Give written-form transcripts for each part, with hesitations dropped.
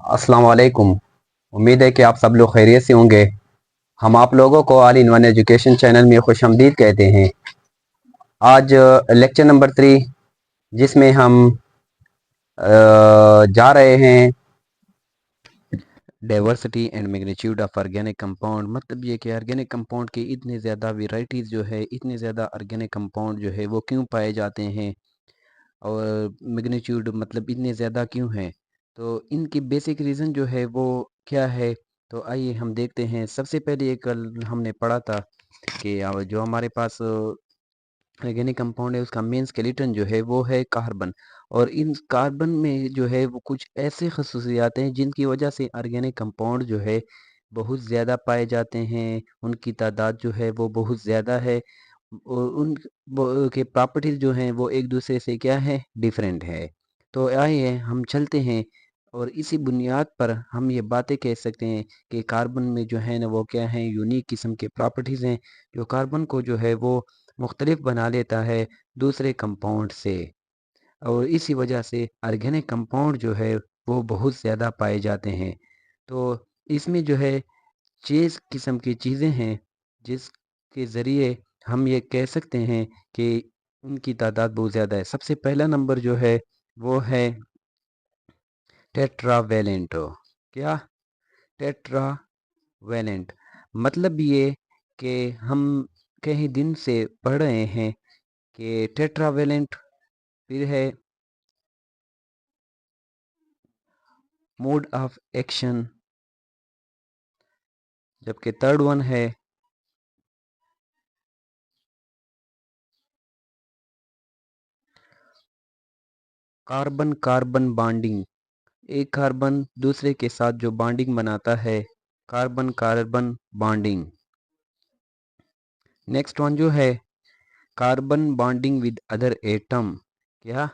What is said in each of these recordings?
अस्सलाम वालेकुम। उम्मीद है कि आप सब लोग खैरियत से होंगे। हम आप लोगों को all in one education channel में खुशामदीद कहते हैं। आज लेक्चर नंबर 3 जिसमें हम जा रहे हैं diversity and magnitude of organic compound. मतलब ये कि ऑर्गेनिक कंपाउंड की इतनी ज़्यादा वेराइटीज़ जो है, इतने ज़्यादा ऑर्गेनिक कंपाउंड जो है वो क्यों पाए जाते हैं, और मैग्नीट्यूड मतलब इतने ज़्यादा क्यों हैं, तो इनकी बेसिक रीज़न जो है वो क्या है। तो आइए हम देखते हैं। सबसे पहले ये कल हमने पढ़ा था कि जो हमारे पास ऑर्गेनिक कंपाउंड है उसका मेन स्केलेटन जो है वो है कार्बन। और इन कार्बन में जो है वो कुछ ऐसे खसूसियात हैं जिनकी वजह से ऑर्गेनिक कंपाउंड जो है बहुत ज़्यादा पाए जाते हैं, उनकी तादाद जो है वो बहुत ज़्यादा है, और उन के प्रॉपर्टीज़ जो हैं वो एक दूसरे से क्या है, डिफरेंट है। तो आइए हम चलते हैं, और इसी बुनियाद पर हम ये बातें कह सकते हैं कि कार्बन में जो है ना वो क्या है, यूनिक किस्म के प्रॉपर्टीज़ हैं जो कार्बन को जो है वो मुख्तलिफ बना लेता है दूसरे कंपाउंड से। और इसी वजह से ऑर्गेनिक कंपाउंड जो है वो बहुत ज़्यादा पाए जाते हैं। तो इसमें जो है 6 किस्म की चीज़ें हैं जिसके ज़रिए हम ये कह सकते हैं कि उनकी तादाद बहुत ज़्यादा है। सबसे पहला नंबर जो है वो है टेट्रावेलेंट। क्या? टेट्रावेलेंट मतलब ये कि हम कहीं दिन से पढ़ रहे हैं कि टेट्रावेलेंट, फिर है मोड ऑफ एक्शन, जबकि थर्ड वन है कार्बन कार्बन बॉन्डिंग। एक कार्बन दूसरे के साथ जो बॉन्डिंग बनाता है, carbon carbon bonding. Next one जो है carbon bonding with other atom. क्या?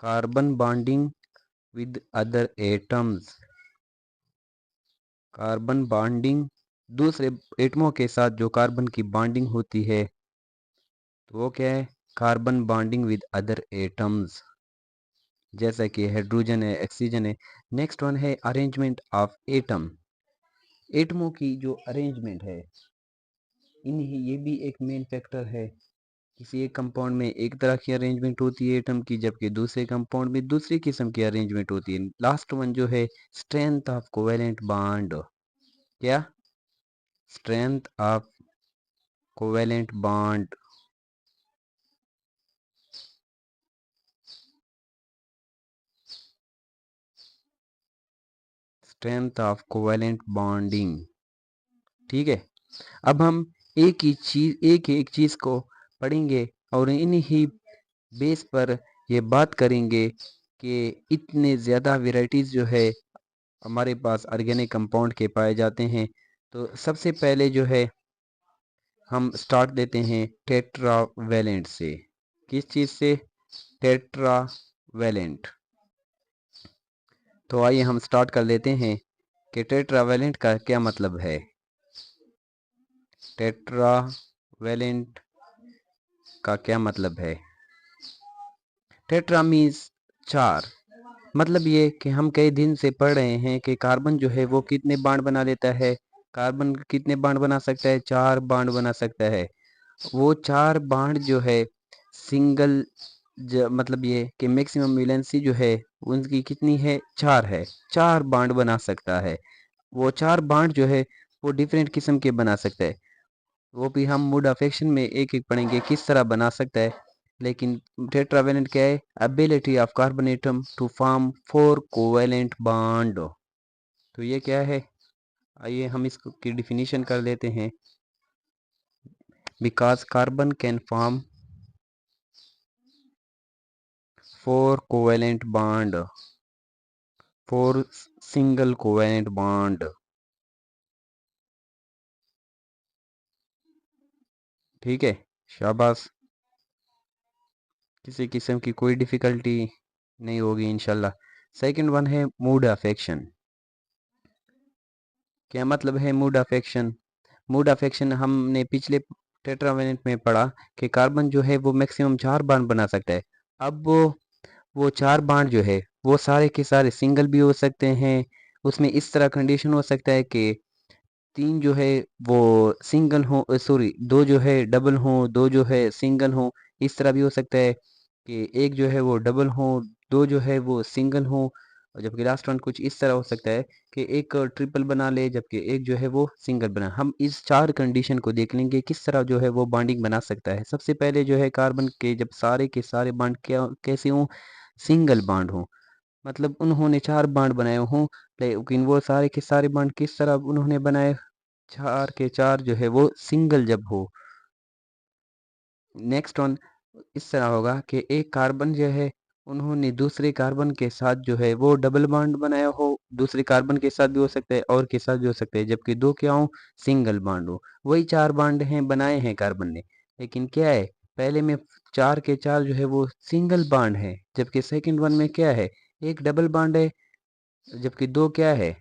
Carbon bonding with other atoms. Carbon bonding दूसरे एटमों के साथ जो कार्बन की बॉन्डिंग होती है, तो वो क्या है, carbon bonding with other atoms, जैसा कि हाइड्रोजन है, ऑक्सीजन है। नेक्स्ट वन है अरेंजमेंट ऑफ एटम। एटमों की जो अरेंजमेंट है, इन्हीं ये भी एक मेन फैक्टर है। किसी एक कंपाउंड में एक तरह की अरेंजमेंट होती है एटम की, जबकि दूसरे कंपाउंड में दूसरी किस्म की अरेंजमेंट होती है। लास्ट वन जो है स्ट्रेंथ ऑफ कोवेलेंट बॉन्ड। क्या? Strength of covalent bond. Strength of covalent bonding. ठीक है। अब हम एक चीज को पढ़ेंगे और इन्हीं बेस पर ये बात करेंगे कि इतने ज़्यादा वैरायटीज़ जो है हमारे पास ऑर्गेनिक कंपाउंड के पाए जाते हैं। तो सबसे पहले जो है हम स्टार्ट देते हैं टेट्रावेलेंट से। किस चीज़ से? टेट्रावेलेंट। तो आइए हम स्टार्ट कर लेते हैं कि टेट्रावेलेंट का क्या मतलब है। टेट्रावेलेंट का क्या मतलब है? Tetra means 4। मतलब ये कि हम कई दिन से पढ़ रहे हैं कि कार्बन जो है वो कितने बांड बना लेता है। कार्बन कितने बांड बना सकता है? 4 बांड बना सकता है। वो 4 बांड जो है सिंगल मतलब ये कि मैक्सिमम वैलेंसी जो है उनकी कितनी है? 4 है। 4 बांड बना सकता है। वो 4 बांड जो है वो डिफरेंट किस्म के बना सकता है। वो भी हम मूड अफेक्शन में एक एक पढ़ेंगे किस तरह बना सकता है। लेकिन टेट्रावेलेंट क्या है? Ability of carbon atom to form 4 covalent bond. तो ये क्या है? आइए हम इसको की डिफिनीशन कर लेते हैं। Because carbon can form 4 covalent bond, 4 single covalent bond. ठीक है, शाबाश। किसी किस्म की कोई डिफिकल्टी नहीं होगी इंशाल्लाह। सेकंड वन है मूड अफेक्शन। क्या मतलब है मूड अफेक्शन? मूड अफेक्शन हमने पिछले टेट्रावेलेंट में पढ़ा कि कार्बन जो है वो मैक्सिमम 4 बार बना सकता है। अब वो 4 बॉन्ड जो है वो सारे के सारे सिंगल भी हो सकते हैं। उसमें इस तरह कंडीशन हो सकता है कि 3 जो है वो सिंगल हो, सॉरी 2 जो है डबल हो, 2 जो है सिंगल हो। इस तरह भी हो सकता है कि एक जो है वो डबल हो, 2 जो है वो सिंगल हो। और जबकि लास्ट वन कुछ इस तरह हो सकता है कि एक ट्रिपल बना ले जबकि एक जो है वो सिंगल बना। हम इस 4 कंडीशन को देख लेंगे किस तरह जो है वो बॉन्डिंग बना सकता है। सबसे पहले जो है कार्बन के जब सारे के सारे बॉन्ड क्या कैसे हों, सिंगल बॉन्ड हों। मतलब उन्होंने 4 बॉन्ड बनाए हों, लेकिन वो सारे के सारे बॉन्ड किस तरह उन्होंने बनाए, 4 के 4 जो है वो सिंगल जब हो। नेक्स्ट वन इस तरह होगा कि एक कार्बन जो है उन्होंने दूसरे कार्बन के साथ जो है वो डबल बॉन्ड बनाया हो। दूसरे कार्बन के साथ भी हो सकता है और के साथ भी हो सकता है, जबकि दो क्या हो, सिंगल बॉन्ड हो। वही 4 बॉन्ड हैं बनाए हैं कार्बन ने, लेकिन क्या है पहले में 4 के 4 जो है वो सिंगल बॉन्ड है, जबकि सेकंड वन में क्या है, एक डबल बॉन्ड है, जबकि दो क्या है,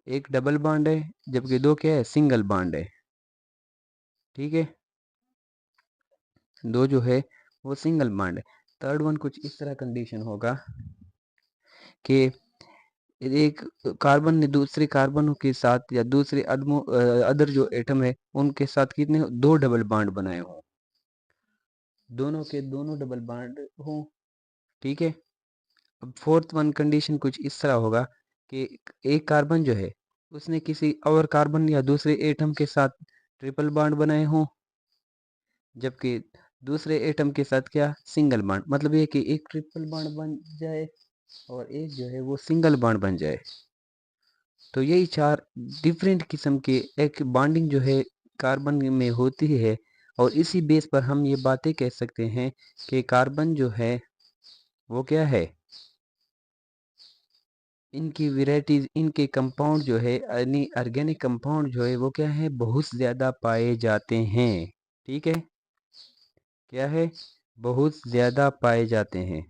एक डबल बॉन्ड है, जबकि दो क्या है, सिंगल बॉन्ड है। ठीक है, दो जो है वो सिंगल बॉन्ड है। थर्ड वन कुछ इस तरह कंडीशन होगा कि एक कार्बन ने दूसरे कार्बन के साथ या दूसरे अदर जो एटम है उनके साथ कितने दो डबल बॉन्ड बनाए हों, दोनों के दोनों डबल बॉन्ड हों। ठीक है, अब फोर्थ वन कंडीशन कुछ इस तरह होगा कि एक कार्बन जो है उसने किसी और कार्बन या दूसरे एटम के साथ ट्रिपल बॉन्ड बनाए हों, जबकि दूसरे एटम के साथ क्या, सिंगल बॉन्ड। मतलब ये कि एक ट्रिपल बॉन्ड बन जाए और एक जो है वो सिंगल बॉन्ड बन जाए। तो यही 4 डिफरेंट किस्म के एक बॉन्डिंग जो है कार्बन में होती है। और इसी बेस पर हम ये बातें कह सकते हैं कि कार्बन जो है वो क्या है, इनकी वेराइटीज, इनके कंपाउंड जो है यानी ऑर्गेनिक कंपाउंड जो है वो क्या है, बहुत ज़्यादा पाए जाते हैं। ठीक है, क्या है, बहुत ज़्यादा पाए जाते हैं।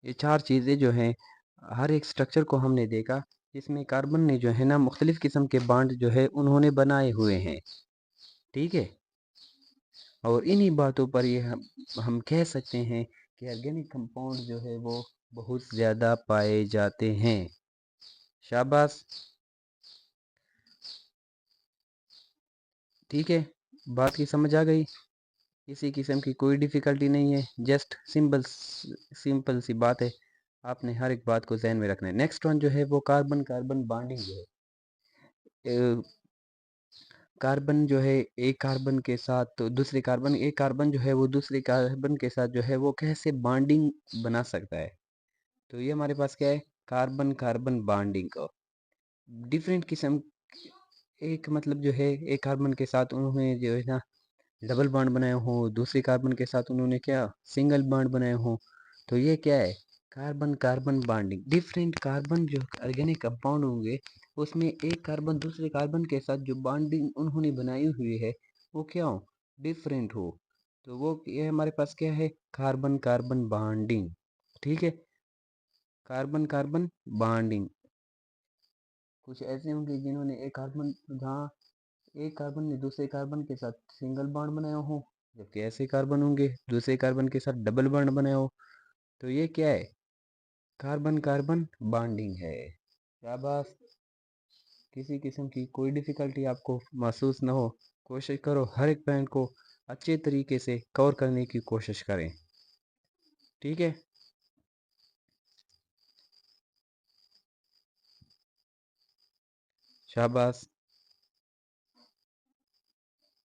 ये 4 चीज़ें जो हैं, हर एक स्ट्रक्चर को हमने देखा जिसमें कार्बन ने जो है ना मुख्तलिफ़ किस्म के बॉन्ड जो है उन्होंने बनाए हुए हैं। ठीक है, और इन्हीं बातों पर ये हम कह सकते हैं कि ऑर्गेनिक कंपाउंड जो है वो बहुत ज़्यादा पाए जाते हैं। शाबाश। ठीक है, बात की समझ आ गई, किसी किस्म की कोई डिफ़िकल्टी नहीं है, जस्ट सिंपल सिंपल सी बात है। आपने हर एक बात को ज़हन में रखना है। नेक्स्ट वन जो है वो कार्बन कार्बन बॉन्डिंग जो है, कार्बन जो है एक कार्बन के साथ तो दूसरे कार्बन, एक कार्बन जो है वो दूसरे कार्बन के साथ जो है वो कैसे बॉन्डिंग बना सकता है। तो ये हमारे पास क्या है, कार्बन कार्बन बॉन्डिंग का डिफरेंट किस्म। एक मतलब जो है एक कार्बन के साथ उन्होंने जो है ना डबल बॉन्ड बनाए हो, दूसरे कार्बन के साथ उन्होंने क्या, सिंगल बॉन्ड बनाए हो। तो ये क्या है, carbon carbon bonding. Different carbon जो ऑर्गेनिक कंपाउंड होंगे उसमें एक कार्बन दूसरे कार्बन के साथ जो बॉन्डिंग उन्होंने बनाई हुई है वो क्या हो, डिफरेंट हो। तो वो ये हमारे पास क्या है, कार्बन कार्बन बॉन्डिंग। ठीक है, कार्बन कार्बन बॉन्डिंग। कुछ ऐसे होंगे जिन्होंने एक कार्बन, जहाँ एक कार्बन ने दूसरे कार्बन के साथ सिंगल बॉन्ड बनाया हो, जबकि ऐसे कार्बन होंगे दूसरे कार्बन के साथ डबल बॉन्ड बनाया हो। तो ये क्या है, कार्बन कार्बन बॉन्डिंग है। शाबाश, किसी किस्म की कोई डिफ़िकल्टी आपको महसूस ना हो, कोशिश करो हर एक पॉइंट को अच्छे तरीके से कवर करने की कोशिश करें। ठीक है, शाबाश।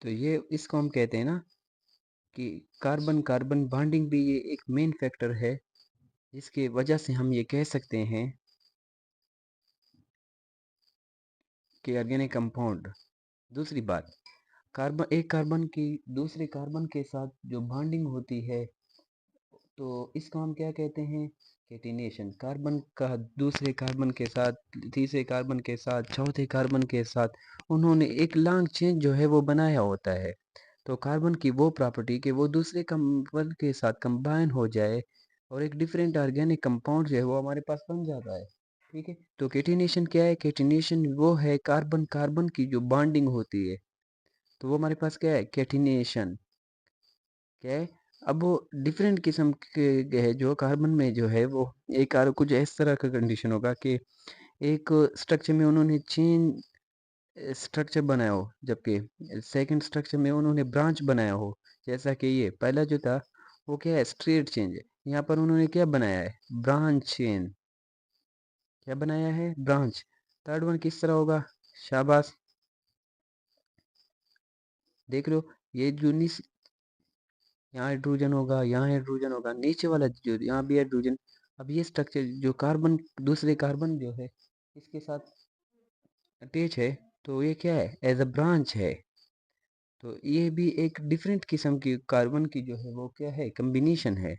तो ये इसको हम कहते हैं ना कि कार्बन कार्बन बॉन्डिंग भी ये एक मेन फैक्टर है जिसकी वजह से हम ये कह सकते हैं कि ऑर्गेनिक कंपाउंड। दूसरी बात, कार्बन एक कार्बन की दूसरे कार्बन के साथ जो बॉन्डिंग होती है तो इसको हम क्या कहते हैं, कैटिनेशन। कार्बन का दूसरे कार्बन के साथ, तीसरे कार्बन के साथ, चौथे कार्बन के साथ उन्होंने एक लॉन्ग चेन जो है वो बनाया होता है। तो कार्बन की वो प्रॉपर्टी कि वो दूसरे कार्बन के साथ कंबाइन हो जाए और एक डिफरेंट ऑर्गेनिक कंपाउंड जो है वो हमारे पास बन जाता है। ठीक है, तो कैटिनेशन क्या है, कैटिनेशन वो है कार्बन कार्बन की जो बॉन्डिंग होती है। तो वो हमारे पास क्या है, कैटिनेशन क्या है, अब वो डिफरेंट किस्म के है जो कार्बन में जो है वो एक कुछ इस तरह का कंडीशन होगा कि एक स्ट्रक्चर में उन्होंने चेन स्ट्रक्चर बनाया हो, जबकि सेकंड स्ट्रक्चर में उन्होंने ब्रांच बनाया हो। जैसा कि ये पहला जो था वो क्या है, स्ट्रेट चेन है। यहाँ पर उन्होंने क्या बनाया है, ब्रांच चेन। क्या बनाया है, ब्रांच। थर्ड वन किस तरह होगा, शाबाश, देख लो। ये जो यहाँ हाइड्रोजन होगा, यहाँ हाइड्रोजन होगा, नीचे वाला जो यहाँ भी हाइड्रोजन। अब ये स्ट्रक्चर जो कार्बन, दूसरे कार्बन जो है इसके साथ अटैच है, तो ये क्या है, एज अ ब्रांच है। तो ये भी एक डिफरेंट किस्म की कार्बन की जो है वो क्या है, कम्बिनेशन है।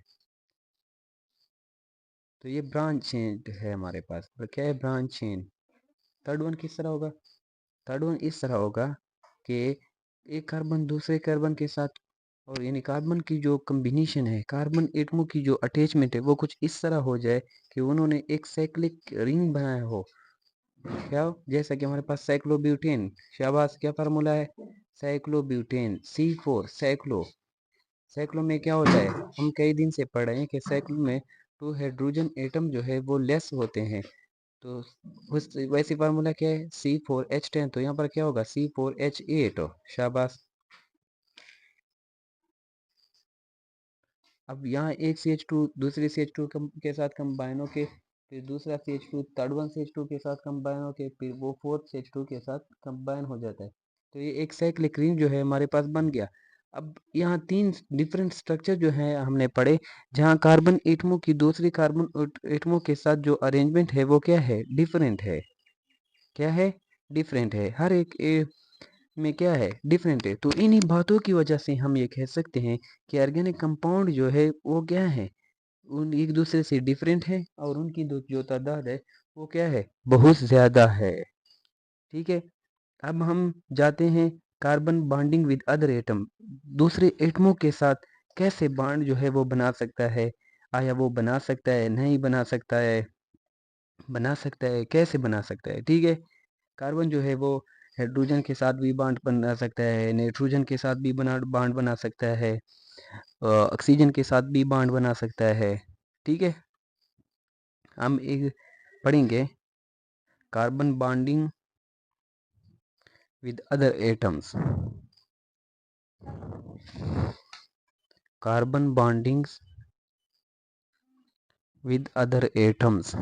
तो ये ब्रांच चेन है हमारे पास। और क्या है, ब्रांच चेन। थर्ड वन किस तरह होगा, थर्ड वन इस तरह होगा कि एक कार्बन दूसरे कार्बन के साथ, और यानी कार्बन की जो कम्बिनेशन है, कार्बन एटमों की जो अटैचमेंट है वो कुछ इस तरह हो जाए कि उन्होंने एक साइक्लिक रिंग बनाया हो। क्या हो, जैसा कि हमारे पास साइक्लोब्यूटेन। शाबाश, क्या फार्मूला है, साइक्लोब्यूटेन C4 साइक्लो। साइक्लो में क्या होता है, हम कई दिन से पढ़ रहे हैं कि साइक्लो में टू हाइड्रोजन एटम जो है वो लेस होते हैं। तो उस वैसी फार्मूला क्या है, C4H10। तो यहाँ पर क्या होगा, C4H8 हो। शाबाश। अब यहाँ एक CH2 दूसरे CH2 के साथ कंबाइन होके, फिर दूसरा CH2 थर्ड वन CH2 के साथ कंबाइन होके, फिर वो फोर्थ CH2 के साथ कंबाइन हो जाता है। तो ये एक साइक्लिक रिंग जो है हमारे पास बन गया। अब यहाँ तीन डिफरेंट स्ट्रक्चर जो है हमने पढ़े, जहाँ कार्बन एटमों की दूसरी कार्बन एटमों के साथ जो अरेंजमेंट है वो क्या है, डिफरेंट है। क्या है, डिफरेंट है। हर एक में क्या है, डिफरेंट है। तो इन्हीं बातों की वजह से हम ये कह सकते हैं कि ऑर्गेनिक कंपाउंड जो है वो क्या है, उन एक दूसरे से डिफरेंट है, और उनकी जो तादाद है वो क्या है, बहुत ज़्यादा है। ठीक है। अब हम जाते हैं carbon bonding with other atom. दूसरे एटमों के साथ कैसे बॉन्ड जो है वो बना सकता है, आया वो बना सकता है, नहीं बना सकता है, बना सकता है, कैसे बना सकता है। ठीक है। कार्बन जो है वो हाइड्रोजन के साथ भी बॉन्ड बना सकता है, नाइट्रोजन के साथ भी बॉन्ड बना सकता है, ऑक्सीजन के साथ भी बॉन्ड बना सकता है। ठीक है। हम एक पढ़ेंगे carbon bonding with other atoms. Carbon bondings with other atoms,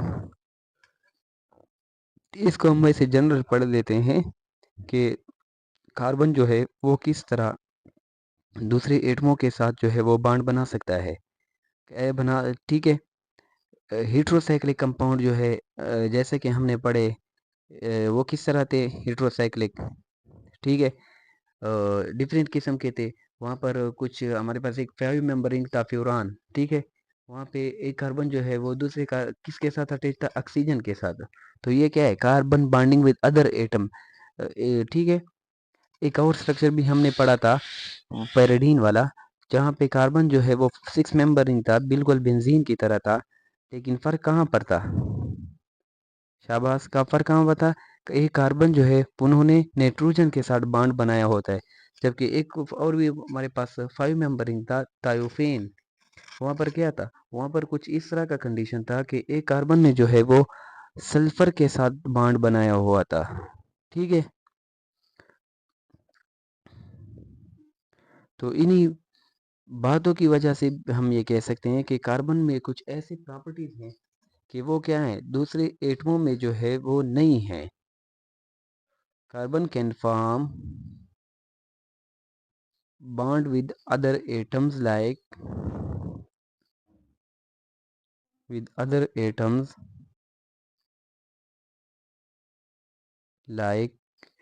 इसको हम वैसे जनरल पढ़ लेते हैं कि कार्बन जो है वो किस तरह दूसरे एटमों के साथ जो है वो बॉन्ड बना सकता है। बना, ठीक है। हेट्रोसाइक्लिक कंपाउंड जो है, जैसे कि हमने पढ़े, वो किस तरह थे, हेट्रोसाइक्लिक। ठीक है। डिफरेंट किस्म के थे। वहाँ पर कुछ हमारे पास एक 5 मेंबरिंग था, फ्यूरान। ठीक है। वहाँ पे एक कार्बन जो है वो दूसरे का किसके साथ अटैच था, ऑक्सीजन के साथ। तो ये क्या है, carbon bonding with other atom. ठीक है। एक और स्ट्रक्चर भी हमने पढ़ा था, पैराडीन वाला, जहाँ पे कार्बन जो है वो 6 मेंबरिंग था, बिल्कुल बेंजीन की तरह था। लेकिन फर्क कहाँ पर था, शाबाश, का फर्क कहाँ पर था। एक कार्बन जो है उन्होंने नाइट्रोजन के साथ बॉन्ड बनाया होता है, जबकि एक और भी हमारे पास 5 मेंबरिंग था, थायोफेन। वहाँ पर क्या था, वहाँ पर कुछ इस तरह का कंडीशन था कि एक कार्बन ने जो है वो सल्फर के साथ बॉन्ड बनाया हुआ था। ठीक है। तो इन्हीं बातों की वजह से हम ये कह सकते हैं कि कार्बन में कुछ ऐसी प्रॉपर्टीज हैं कि वो क्या है, दूसरे एटमों में जो है वो नहीं है। Carbon can form bond with other atoms like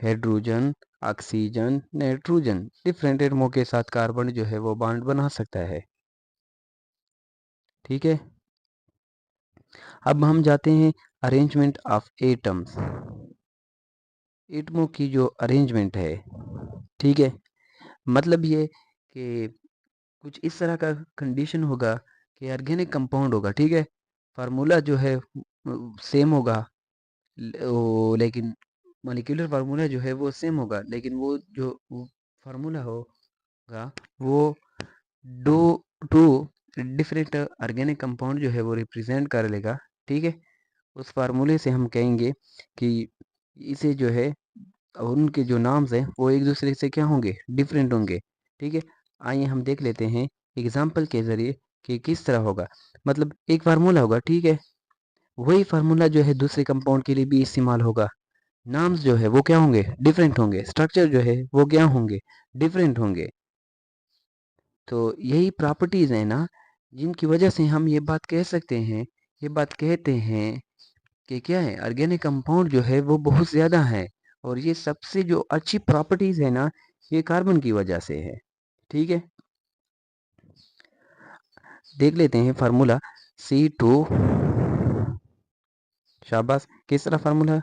hydrogen, oxygen, nitrogen. Different एटमों के साथ कार्बन जो है वो बॉन्ड बना सकता है। ठीक है। अब हम जाते हैं अरेंजमेंट ऑफ एटम्स, एटमों की जो अरेंजमेंट है। ठीक है। मतलब ये कि कुछ इस तरह का कंडीशन होगा कि ऑर्गेनिक कंपाउंड होगा। ठीक है। फार्मूला जो है सेम होगा, लेकिन मॉलिक्यूलर फार्मूला जो है वो सेम होगा, लेकिन वो जो फार्मूला होगा वो दो टू डिफरेंट ऑर्गेनिक कंपाउंड जो है वो रिप्रेजेंट कर लेगा, ठीक है। उस फार्मूले से हम कहेंगे कि इसे जो है उनके जो नाम्स हैं वो एक दूसरे से क्या होंगे, डिफरेंट होंगे, ठीक है। आइए हम देख लेते हैं एग्जाम्पल के ज़रिए कि किस तरह होगा। मतलब एक फार्मूला होगा, ठीक है, वही फार्मूला जो है दूसरे कंपाउंड के लिए भी इस्तेमाल होगा। नाम्स जो है वो क्या होंगे, डिफरेंट होंगे, स्ट्रक्चर जो है वो क्या होंगे, डिफरेंट होंगे। तो यही प्रॉपर्टीज़ है ना जिनकी वजह से हम ये बात कह सकते हैं, ये बात कहते हैं कि क्या है, ऑर्गेनिक कंपाउंड जो है वो बहुत ज़्यादा है। और ये सबसे जो अच्छी प्रॉपर्टीज़ है ना, ये कार्बन की वजह से है, ठीक है। देख लेते हैं फार्मूला C2, शाबाश, किस तरह फार्मूला,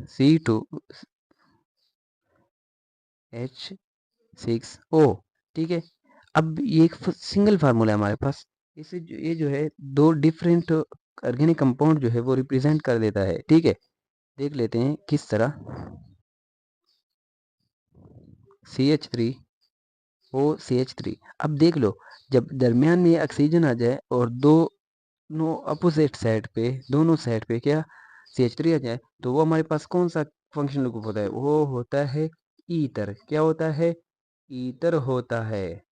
C2H6O, ठीक है। अब ये एक सिंगल फार्मूला है हमारे पास, इसे ये जो है दो डिफरेंट ऑर्गेनिक कंपाउंड जो है वो रिप्रेजेंट कर देता है, ठीक है। देख लेते हैं किस तरह, CH3OCH3। अब देख लो, जब दरमियान में ऑक्सीजन आ जाए और दोनों अपोजिट साइड पे, दोनों साइड पे क्या CH3 आ जाए, तो वो हमारे पास कौन सा फंक्शनल ग्रुप होता है, वो होता है ईथर। क्या होता है, ईथर होता है।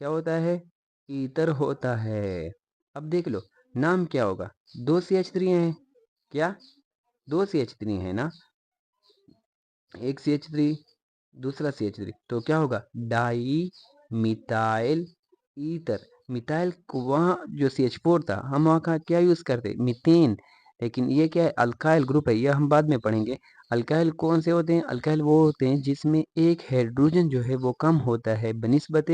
क्या होता है, ईथर होता है। अब देख लो, नाम क्या होगा, दो CH3 हैं, क्या दो CH3 है ना, एक CH3 दूसरा CH3, तो क्या होगा, डाई मिथाइल ईथर। मिथाइल को वहाँ जो CH4 था हम वहाँ का क्या यूज़ करते, मीथेन। लेकिन ये क्या है, अल्काइल ग्रुप है, ये हम बाद में पढ़ेंगे। अल्काइल कौन से होते हैं, अल्काइल वो होते हैं जिसमें एक हाइड्रोजन जो है वो कम होता है बनिस्बत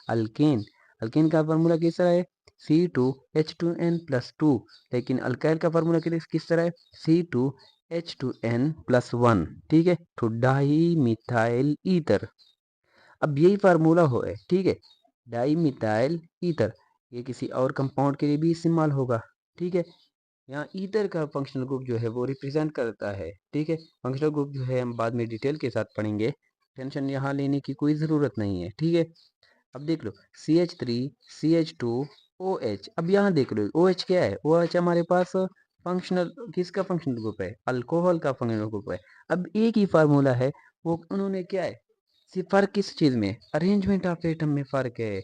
अल्केन। अल्केन का फार्मूला किस तरह है, C2H2N+2। लेकिन अल्काइल का फार्मूला किस तरह है, C2H2N+1, ठीक है। तो डाई मिथाइल ईथर। अब यही फार्मूला हो है, ठीक है, डाई मिथाइल ईथर, ये किसी और कंपाउंड के लिए भी इस्तेमाल होगा, ठीक है। यहाँ ईथर का फंक्शनल ग्रुप जो है वो रिप्रेजेंट करता है, ठीक है। फंक्शनल ग्रुप जो है हम बाद में डिटेल के साथ पढ़ेंगे, टेंशन यहाँ लेने की कोई ज़रूरत नहीं है, ठीक है। अब देख लो CH3 CH2 OH। अब यहाँ देख लो OH क्या है, OH हमारे पास फंक्शनल, किसका फंक्शनल ग्रुप है, अल्कोहल का फंक्शनल ग्रुप है। अब एक ही फार्मूला है, वो उन्होंने क्या है, सिर्फ फर्क किस चीज़ में, अरेंजमेंट ऑफ एटम में फ़र्क है।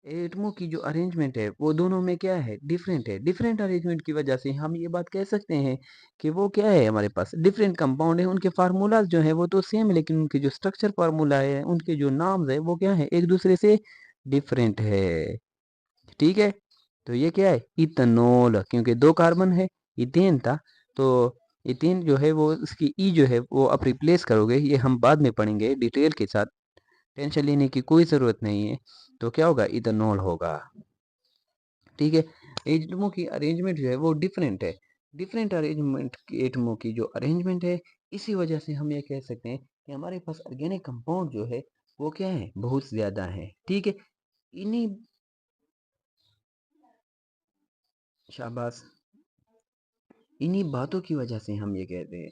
एटमों की जो अरेंजमेंट है वो दोनों में क्या है, डिफरेंट है। डिफरेंट अरेंजमेंट की वजह से हम ये बात कह सकते हैं कि वो क्या है, हमारे पास डिफरेंट कंपाउंड है। उनके फार्मूलाज जो है वो तो सेम है, लेकिन उनके जो स्ट्रक्चर फार्मूला है, उनके जो नाम्स है वो क्या है, एक दूसरे से डिफरेंट है, ठीक है। तो ये क्या है, इथेनॉल, क्योंकि दो कार्बन है, इथेन था, तो इथेन जो है वो उसकी ई जो है वो आप रिप्लेस करोगे, ये हम बाद में पढ़ेंगे डिटेल के साथ, टेंशन लेने की कोई ज़रूरत नहीं है। तो क्या होगा, इथेनॉल होगा, ठीक है। एटमों की अरेंजमेंट जो है वो डिफरेंट है, डिफरेंट अरेंजमेंट की एटमों की जो अरेंजमेंट है, इसी वजह से हम ये कह सकते हैं कि हमारे पास ऑर्गेनिक कंपाउंड जो है वो क्या है, बहुत ज़्यादा है, ठीक है। इन्हीं, शाबाश, इन्हीं बातों की वजह से हम ये कहते हैं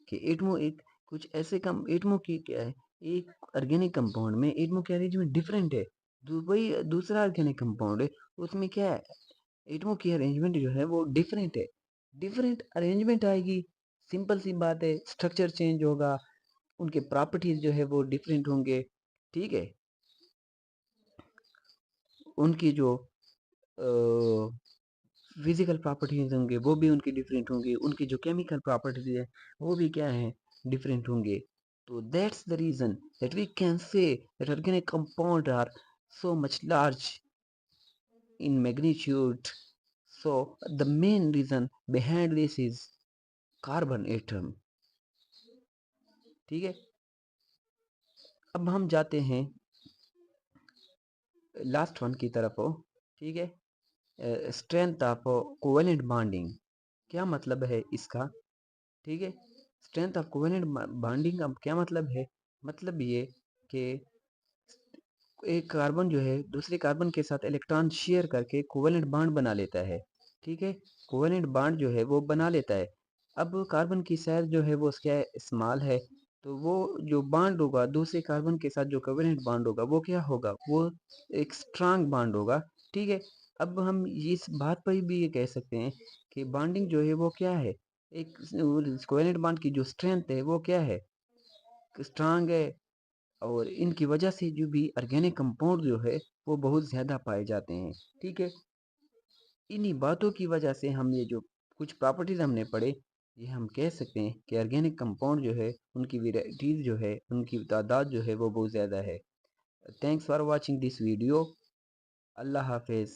कि एटमो एक कुछ ऐसे कम एटमो की क्या है, एक ऑर्गेनिक कंपाउंड में एटमो की अरेंजमेंट डिफरेंट है। वही दूसरा ऑर्गेनिक कंपाउंड है, उसमें क्या है, एटमों की अरेंजमेंट जो है वो डिफरेंट है। डिफरेंट अरेंजमेंट आएगी, सिंपल सी बात है, स्ट्रक्चर चेंज होगा, उनके प्रॉपर्टीज जो है वो डिफरेंट होंगे, ठीक है। उनकी जो फिजिकल प्रॉपर्टीज होंगे वो भी उनकी डिफरेंट होंगी, उनकी जो केमिकल प्रॉपर्टीज है वो भी क्या है, डिफरेंट होंगे। तो that's the reason that we can say that organic compound are so much large in magnitude. So the main reason behind this is carbon atom, ठीक है। अब हम जाते हैं लास्ट वन की तरफ हो, ठीक है। स्ट्रेंथ ऑफ कोवेलेंट बॉन्डिंग, क्या मतलब है इसका, ठीक है। स्ट्रेंथ ऑफ कोवेलेंट बॉन्डिंग का क्या मतलब है, मतलब ये कि एक कार्बन जो है दूसरे कार्बन के साथ इलेक्ट्रॉन शेयर करके कोवेलेंट बॉन्ड बना लेता है, ठीक है। कोवेलेंट बॉन्ड जो है वो बना लेता है। अब कार्बन की साइज जो है वो क्या है, स्मॉल है, तो वो जो बॉन्ड होगा दूसरे कार्बन के साथ जो कोवेलेंट बॉन्ड होगा वो क्या होगा, वो एक स्ट्रांग बॉन्ड होगा। ठीक है, अब हम इस बात पर भी ये कह सकते हैं कि बॉन्डिंग जो है वो क्या है, एक कोवेलेंट बॉन्ड की जो स्ट्रेंथ है वो क्या है, स्ट्रांग है। और इनकी वजह से जो भी ऑर्गेनिक कंपाउंड जो है वो बहुत ज़्यादा पाए जाते हैं। ठीक है, इन्हीं बातों की वजह से हम ये जो कुछ प्रॉपर्टीज़ हमने पढ़े, ये हम कह सकते हैं कि ऑर्गेनिक कंपाउंड जो है उनकी वैरायटीज़ जो है उनकी तादाद जो है वो बहुत ज़्यादा है। Thanks for watching this video. अल्लाह हाफिज़।